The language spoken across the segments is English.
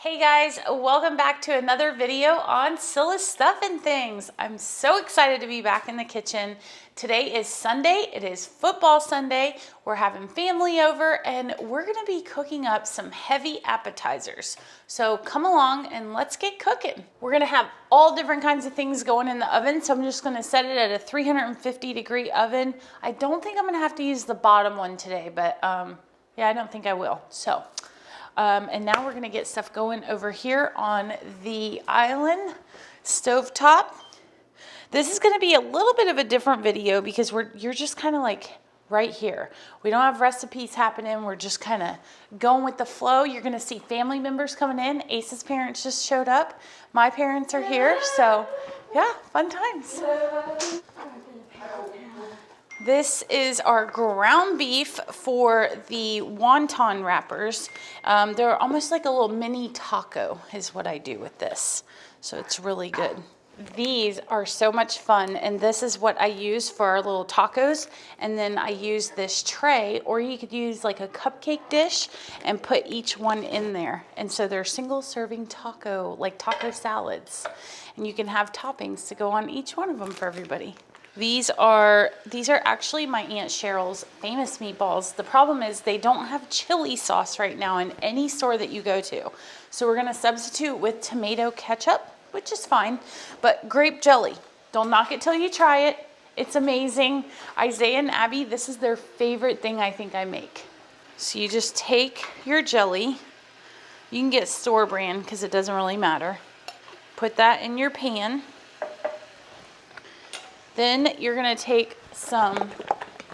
Hey guys, welcome back to another video on Scylla's Stuff and Things. I'm so excited to be back in the kitchen. Today is Sunday, it is football Sunday. We're having family over and we're gonna be cooking up some heavy appetizers. So come along and let's get cooking. We're gonna have all different kinds of things going in the oven. So I'm just gonna set it at a 350-degree oven. I don't think I'm gonna have to use the bottom one today, but yeah, I don't think I will. So. And now we're gonna get stuff going over here on the island stovetop. This is gonna be a little bit of a different video because you're just kind of like right here. We don't have recipes happening. We're just kind of going with the flow. You're gonna see family members coming in. Ace's parents just showed up. My parents are here, so yeah, fun times. This is our ground beef for the wonton wrappers. They're almost like a little mini taco is what I do with this. So it's really good. These are so much fun, and this is what I use for our little tacos. And then I use this tray, or you could use like a cupcake dish and put each one in there. And so they're single serving taco, like taco salads. And you can have toppings to go on each one of them for everybody. These are actually my Aunt Cheryl's famous meatballs. The problem is they don't have chili sauce right now in any store that you go to. So we're gonna substitute with tomato ketchup, which is fine, but grape jelly. Don't knock it till you try it. It's amazing. Isaiah and Abby, this is their favorite thing I think I make. So you just take your jelly. You can get store brand because it doesn't really matter. Put that in your pan. Then you're gonna take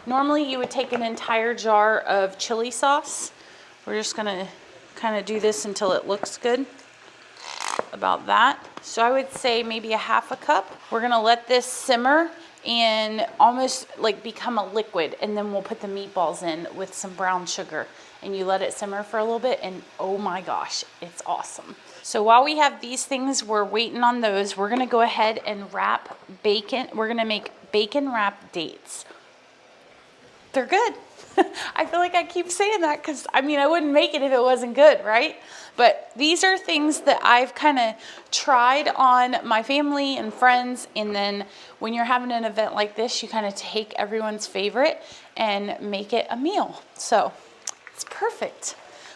normally you would take an entire jar of chili sauce. We're just gonna kind of do this until it looks good, about that. So I would say maybe a half a cup. We're gonna let this simmer and almost like become a liquid, and then we'll put the meatballs in with some brown sugar. And you let it simmer for a little bit, and oh my gosh, it's awesome. So while we have these things, we're waiting on those, we're gonna go ahead and wrap bacon. We're gonna make bacon wrapped dates. They're good. I feel like I keep saying that because I mean, I wouldn't make it if it wasn't good, right? But these are things that I've kind of tried on my family and friends. And then when you're having an event like this, you kind of take everyone's favorite and make it a meal. So it's perfect.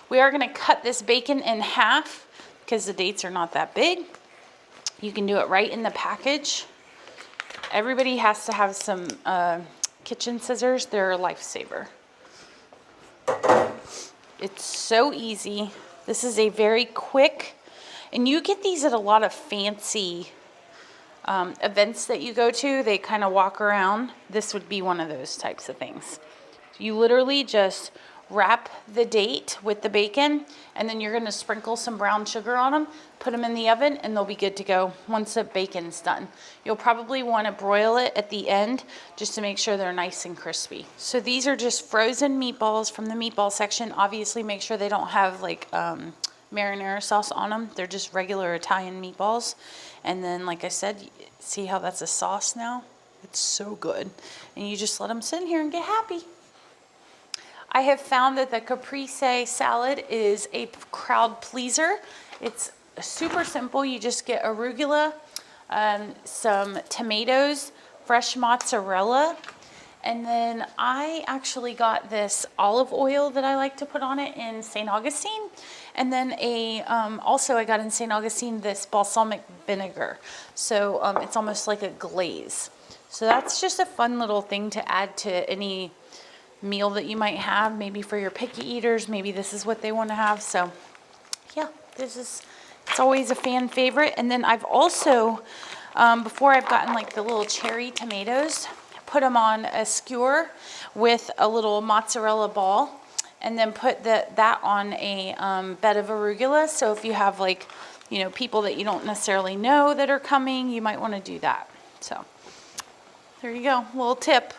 We are gonna cut this bacon in half because the dates are not that big. You can do it right in the package. Everybody has to have some kitchen scissors. They're a lifesaver. It's so easy. This is a very quick, and you get these at a lot of fancy events that you go to. They kind of walk around. This would be one of those types of things. You literally just wrap the date with the bacon, and then you're gonna sprinkle some brown sugar on them, put them in the oven, and they'll be good to go once the bacon's done. You'll probably wanna broil it at the end just to make sure they're nice and crispy. So these are just frozen meatballs from the meatball section. Obviously make sure they don't have like marinara sauce on them. They're just regular Italian meatballs. And then like I said, see how that's a sauce now? It's so good. And you just let them sit in here and get happy. I have found that the Caprese Salad is a crowd pleaser. It's super simple. You just get arugula, some tomatoes, fresh mozzarella, and then I actually got this olive oil that I like to put on it in St. Augustine. And then also I got in St. Augustine this balsamic vinegar. So it's almost like a glaze. So that's just a fun little thing to add to any meal that you might have, maybe for your picky eaters. Maybe this is what they want to have. So yeah, it's always a fan favorite. And then I've also, before I've gotten like the little cherry tomatoes, put them on a skewer with a little mozzarella ball, and then put that on a bed of arugula. So if you have like, you know, people that you don't necessarily know that are coming, you might want to do that. So there you go, little tip,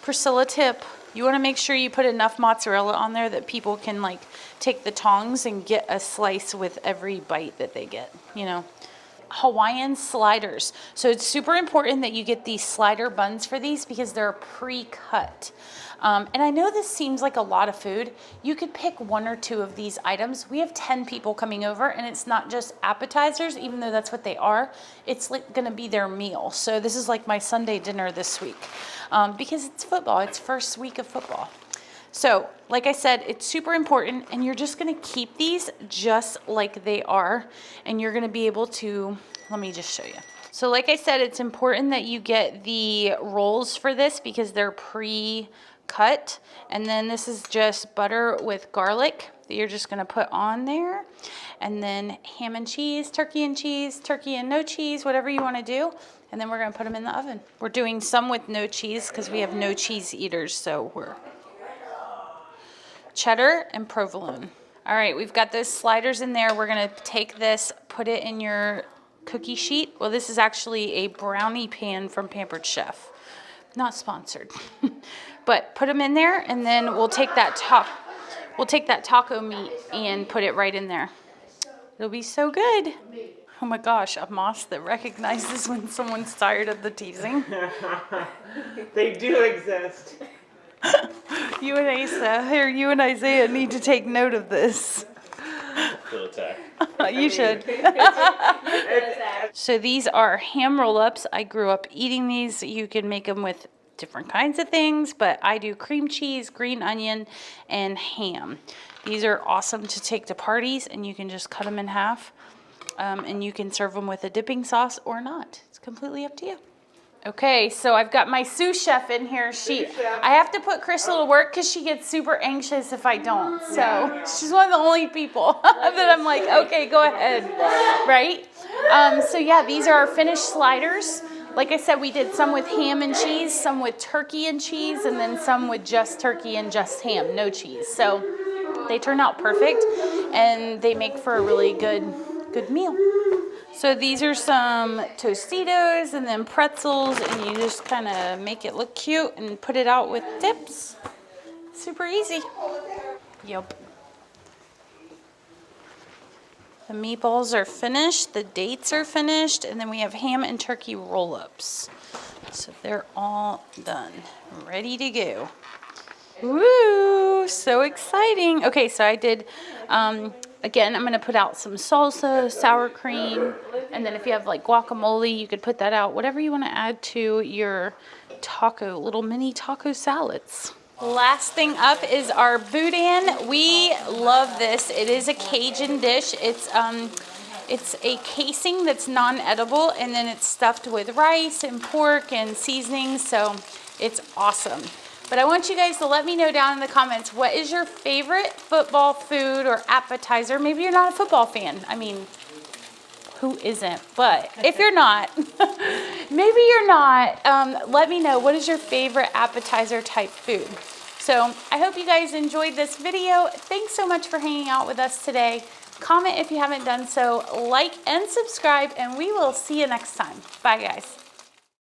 Priscilla tip. You want to make sure you put enough mozzarella on there that people can like take the tongs and get a slice with every bite that they get, you know. Hawaiian sliders. So it's super important that you get these slider buns for these because they're pre-cut. And I know this seems like a lot of food. You could pick 1 or 2 of these items. We have 10 people coming over, and it's not just appetizers, even though that's what they are. It's like gonna be their meal. So this is like my Sunday dinner this week because it's football. It's first week of football. So like I said, it's super important, and you're just gonna keep these just like they are, and you're gonna be able to, let me just show you. So like I said, it's important that you get the rolls for this because they're pre-cut. And then this is just butter with garlic that you're just gonna put on there. And then ham and cheese, turkey and no cheese, whatever you wanna do. And then we're gonna put them in the oven. We're doing some with no cheese because we have no cheese eaters, so we're cheddar and provolone. All right, we've got those sliders in there. We're gonna take this, put it in your cookie sheet. Well, this is actually a brownie pan from Pampered Chef. Not sponsored. But put them in there, and then we'll take that taco meat and put it right in there. It'll be so good. Oh my gosh, a moss that recognizes when someone's tired of the teasing. They do exist. You and Asa, or you and Isaiah need to take note of this. Feel attacked. You should. So these are ham roll-ups. I grew up eating these. You can make them with different kinds of things, but I do cream cheese, green onion, and ham. These are awesome to take to parties, and you can just cut them in half, and you can serve them with a dipping sauce or not. It's completely up to you. Okay, so I've got my sous chef in here. I have to put Crystal to work because she gets super anxious if I don't. So she's one of the only people that I'm like, okay, go ahead, right? So yeah, these are our finished sliders. Like I said, we did some with ham and cheese, some with turkey and cheese, and then some with just turkey and just ham, no cheese. So they turn out perfect, and they make for a really good meal. So these are some Tostitos and then pretzels, and you just kind of make it look cute and put it out with dips. Super easy. Yep. The meatballs are finished, the dates are finished, and then we have ham and turkey roll-ups. So they're all done, ready to go. Woo, so exciting. Okay, so I did, again, I'm gonna put out some salsa, sour cream, and then if you have like guacamole, you could put that out. Whatever you wanna add to your little mini taco salads. Last thing up is our Boudin. We love this. It is a Cajun dish. It's a casing that's non-edible, and then it's stuffed with rice and pork and seasonings, so it's awesome. But I want you guys to let me know down in the comments, what is your favorite football food or appetizer? Maybe you're not a football fan. I mean, who isn't? But if you're not, maybe you're not, let me know, what is your favorite appetizer type food? So I hope you guys enjoyed this video. Thanks so much for hanging out with us today. Comment if you haven't done so, like and subscribe, and we will see you next time. Bye guys.